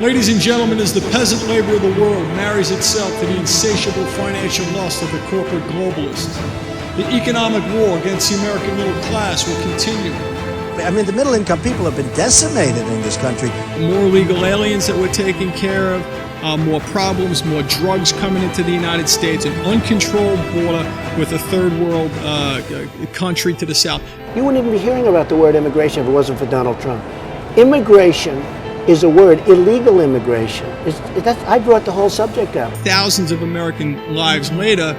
Ladies and gentlemen, as the peasant labor of the world marries itself to the insatiable financial lust of the corporate globalist, the economic war against the American middle class will continue. I mean, the middle-income people have been decimated in this country. More illegal aliens that we're taking care of, more problems, more drugs coming into the United States, an uncontrolled border with a third world country to the south. You wouldn't even be hearing about the word immigration if it wasn't for Donald Trump. Immigration is a word, illegal immigration. I brought the whole subject up. Thousands of American lives later,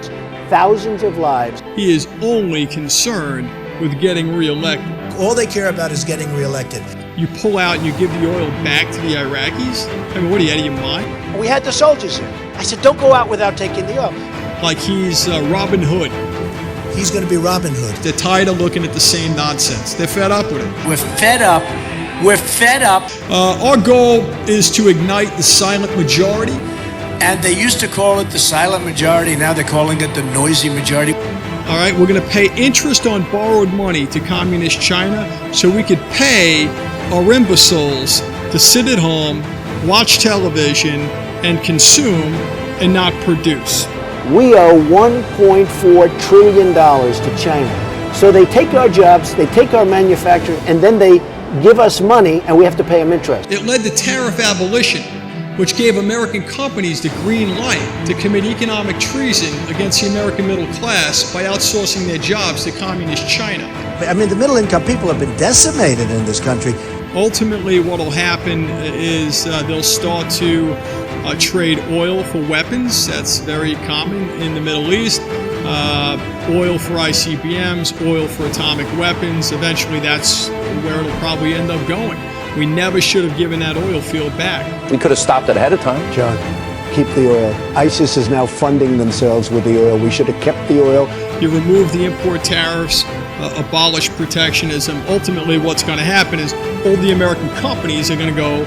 thousands of lives. He is only concerned with getting reelected. All they care about is getting reelected. You pull out and you give the oil back to the Iraqis? I mean, what are you, out of your mind? We had the soldiers here. I said, don't go out without taking the oil. Like he's Robin Hood. He's going to be Robin Hood. They're tired of looking at the same nonsense. They're fed up with it. We're fed up. We're fed up. Our goal is to ignite the silent majority. And they used to call it the silent majority. Now they're calling it the noisy majority. All right, we're going to pay interest on borrowed money to communist China so we could pay our imbeciles to sit at home, watch television, and consume and not produce. We owe $1.4 trillion to China. So they take our jobs, they take our manufacturing, and then they give us money and we have to pay them interest. It led to tariff abolition, which gave American companies the green light to commit economic treason against the American middle class by outsourcing their jobs to communist China. I mean, the middle-income people have been decimated in this country. Ultimately, what will happen is they'll start to trade oil for weapons. That's very common in the Middle East. Oil for ICBMs, oil for atomic weapons. Eventually, that's where it'll probably end up going. We never should have given that oil field back. We could have stopped it ahead of time. John, keep the oil. ISIS is now funding themselves with the oil. We should have kept the oil. You remove the import tariffs, abolish protectionism. Ultimately, what's going to happen is all the American companies are going to go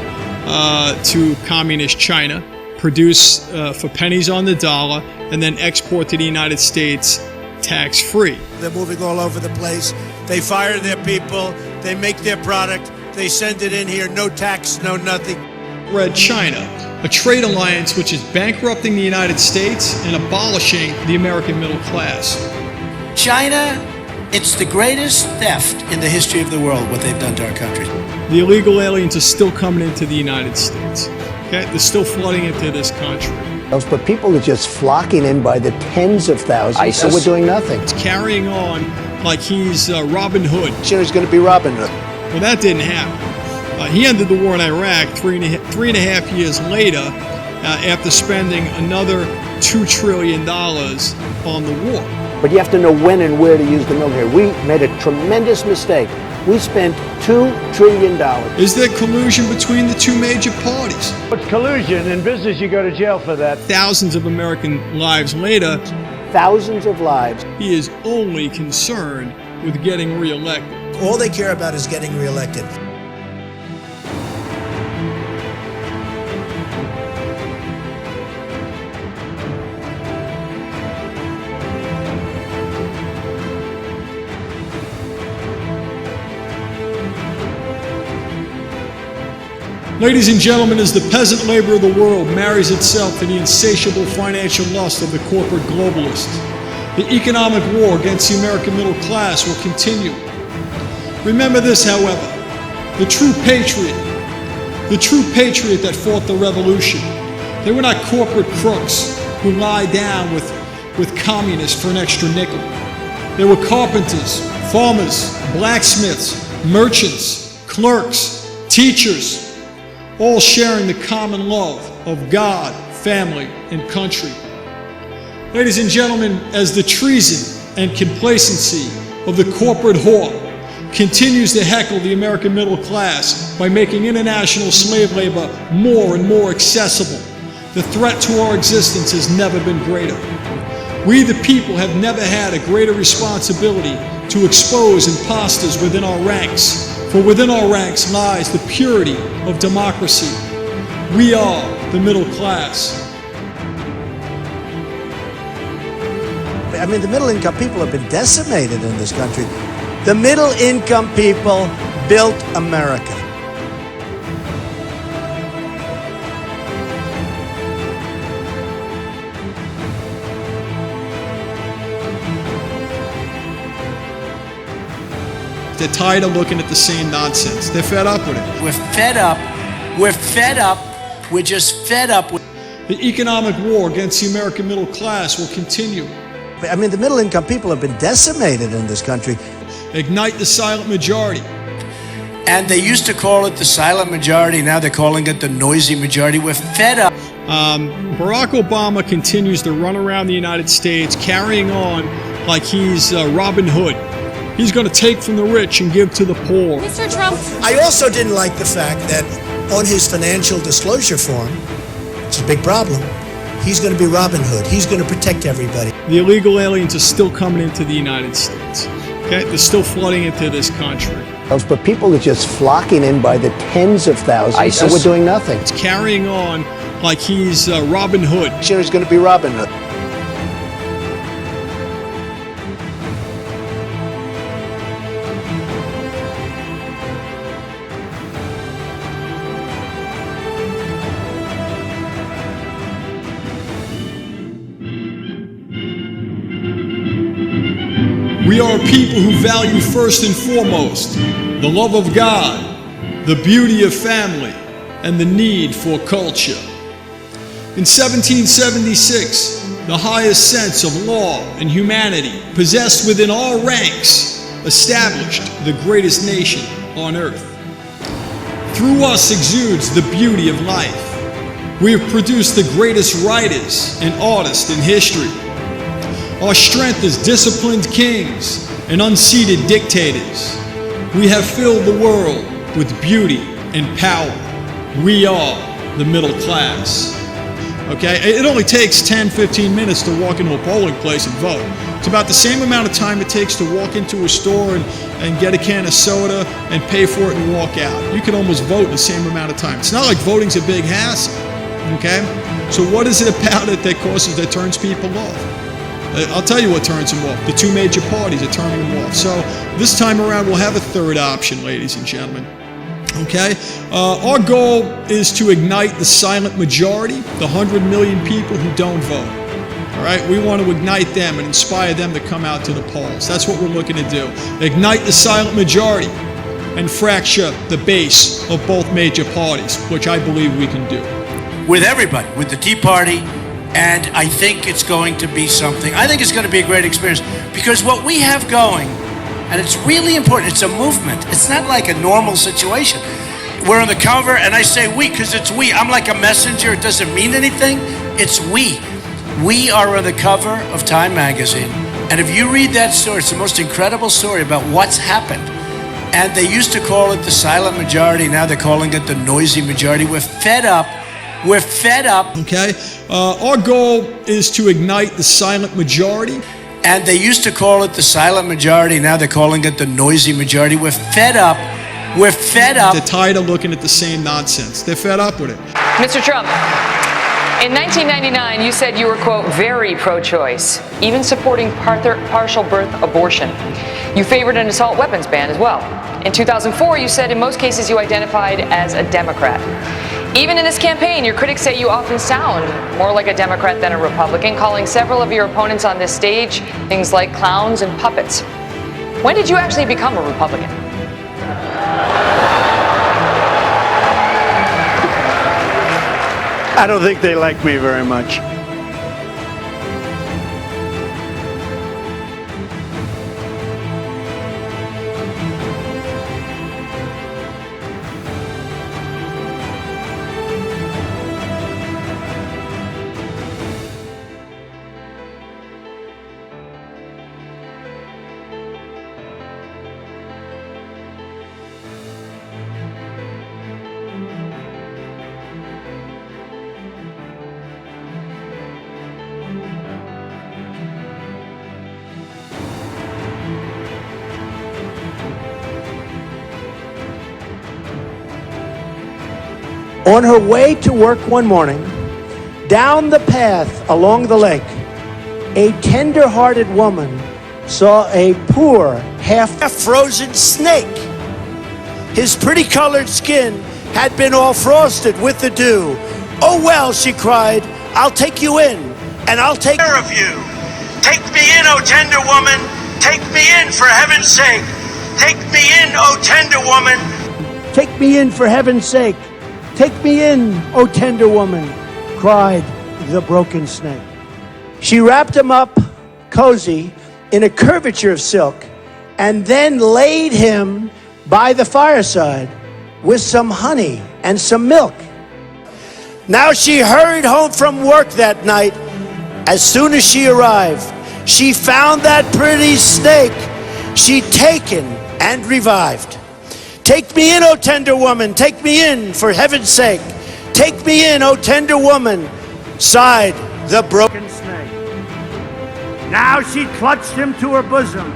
to communist China, produce for pennies on the dollar, and then export to the United States tax-free. They're moving all over the place. They fire their people. They make their product. They send it in here, no tax, no nothing. Red China, a trade alliance which is bankrupting the United States and abolishing the American middle class. China, it's the greatest theft in the history of the world, what they've done to our country. The illegal aliens are still coming into the United States. Okay? They're still flooding into this country. But people are just flocking in by the tens of thousands, ISIS. and we're doing nothing. It's carrying on like he's Robin Hood. China's going to be Robin Hood. Well, that didn't happen. He ended the war in Iraq three and a half years later after spending another $2 trillion on the war. But you have to know when and where to use the military. We made a tremendous mistake. We spent $2 trillion. Is there collusion between the two major parties? It's collusion. In business, you go to jail for that. Thousands of American lives later, Thousands of lives. he is only concerned with getting reelected. All they care about is getting reelected. Ladies and gentlemen, as the peasant labor of the world marries itself to the insatiable financial lust of the corporate globalist, the economic war against the American middle class will continue. Remember this, however, the true patriot that fought the revolution, they were not corporate crooks who lie down with communists for an extra nickel. They were carpenters, farmers, blacksmiths, merchants, clerks, teachers, all sharing the common love of God, family, and country. Ladies and gentlemen, as the treason and complacency of the corporate whore continues to heckle the American middle class by making international slave labor more and more accessible, the threat to our existence has never been greater. We, the people, have never had a greater responsibility to expose imposters within our ranks, for within our ranks lies the purity of democracy. We are the middle class. I mean, the middle-income people have been decimated in this country. The middle-income people built America. They're tired of looking at the same nonsense. They're fed up with it. We're fed up. We're fed up. We're just fed up with. The economic war against the American middle class will continue. I mean, the middle income people have been decimated in this country. Ignite the silent majority. And they used to call it the silent majority. Now they're calling it the noisy majority. We're fed up. Barack Obama continues to run around the United States carrying on like he's Robin Hood. He's going to take from the rich and give to the poor. Mr. Trump. I also didn't like the fact that on his financial disclosure form, it's a big problem, he's going to be Robin Hood. He's going to protect everybody. The illegal aliens are still coming into the United States. Okay? They're still flooding into this country. But people are just flocking in by the tens of thousands, and we're doing nothing. It's carrying on like he's Robin Hood. Sure, he's going to be Robin Hood. We are a people who value first and foremost the love of God, the beauty of family, and the need for culture. In 1776, the highest sense of law and humanity possessed within all ranks established the greatest nation on earth. Through us exudes the beauty of life. We have produced the greatest writers and artists in history. Our strength is disciplined kings and unseated dictators. We have filled the world with beauty and power. We are the middle class. Okay, it only takes 10, 15 minutes to walk into a polling place and vote. It's about the same amount of time it takes to walk into a store and get a can of soda and pay for it and walk out. You can almost vote in the same amount of time. It's not like voting's a big hassle, okay? So what is it about it that turns people off? I'll tell you what turns them off. The two major parties are turning them off. So this time around, we'll have a third option, ladies and gentlemen. Okay? Our goal is to ignite the silent majority, the 100 million people who don't vote. All right? We want to ignite them and inspire them to come out to the polls. That's what we're looking to do. Ignite the silent majority and fracture the base of both major parties, which I believe we can do. With everybody, with the Tea Party. And I think it's going to be something. I think it's going to be a great experience because what we have going, and it's really important, it's a movement. It's not like a normal situation. We're on the cover, and I say we because it's we. I'm like a messenger. It doesn't mean anything. It's we. We are on the cover of Time magazine. And if you read that story, it's the most incredible story about what's happened. And they used to call it the silent majority. Now they're calling it the noisy majority. We're fed up. We're fed up. Okay? Our goal is to ignite the silent majority. And they used to call it the silent majority. Now they're calling it the noisy majority. We're fed up. We're fed up. They're tired of looking at the same nonsense. They're fed up with it. Mr. Trump, in 1999, you said you were, quote, very pro-choice, even supporting partial birth abortion. You favored an assault weapons ban as well. In 2004, you said in most cases you identified as a Democrat. Even in this campaign, your critics say you often sound more like a Democrat than a Republican, calling several of your opponents on this stage things like clowns and puppets. When did you actually become a Republican? I don't think they like me very much. On her way to work one morning, down the path along the lake, a tender-hearted woman saw a poor, half-frozen snake. His pretty-colored skin had been all frosted with the dew. "Oh, well," she cried, "I'll take you in, and I'll take care of you. Take me in, oh tender woman, take me in for heaven's sake. Take me in, O tender woman. Take me in for heaven's sake. Take me in, O tender woman, cried the broken snake. She wrapped him up cozy in a curvature of silk and then laid him by the fireside with some honey and some milk. Now she hurried home from work that night. As soon as she arrived, she found that pretty snake she'd taken and revived. Take me in, O tender woman, take me in for heaven's sake. Take me in, O tender woman, sighed the broken snake. Now she clutched him to her bosom.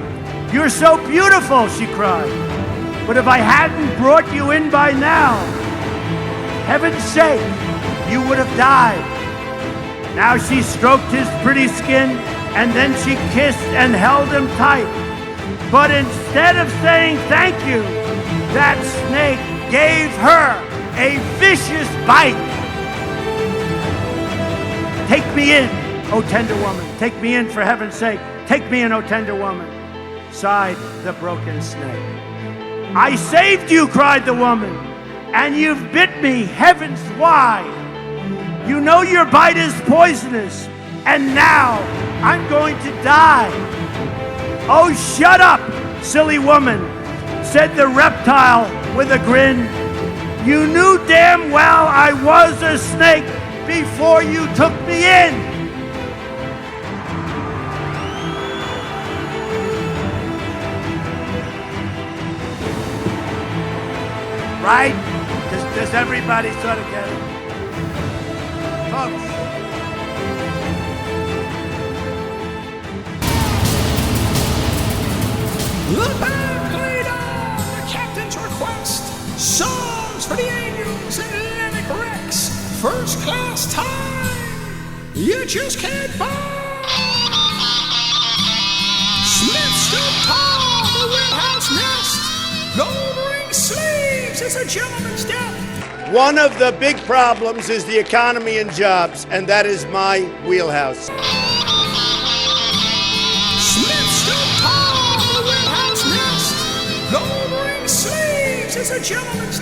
You're so beautiful, she cried. But if I hadn't brought you in by now, heaven's sake, you would have died. Now she stroked his pretty skin, and then she kissed and held him tight. But instead of saying thank you, that snake gave her a vicious bite. Take me in, O tender woman. Take me in for heaven's sake. Take me in, O tender woman, sighed the broken snake. I saved you, cried the woman, and you've bit me, heavens why. You know your bite is poisonous, and now I'm going to die. Oh, shut up, silly woman, said the reptile with a grin. You knew damn well I was a snake before you took me in. Right? Does everybody sort of get it? Folks. The band played on the captain's request. Songs for the Angels and Atlantic Rex. First class time. You just can't buy. Smith stood tall, the wheelhouse nest. Gold ring sleeves is a gentleman's death. One of the big problems is the economy and jobs, and that is my wheelhouse. Smith stood tall, the wheelhouse nest. Gold ring sleeves is a gentleman's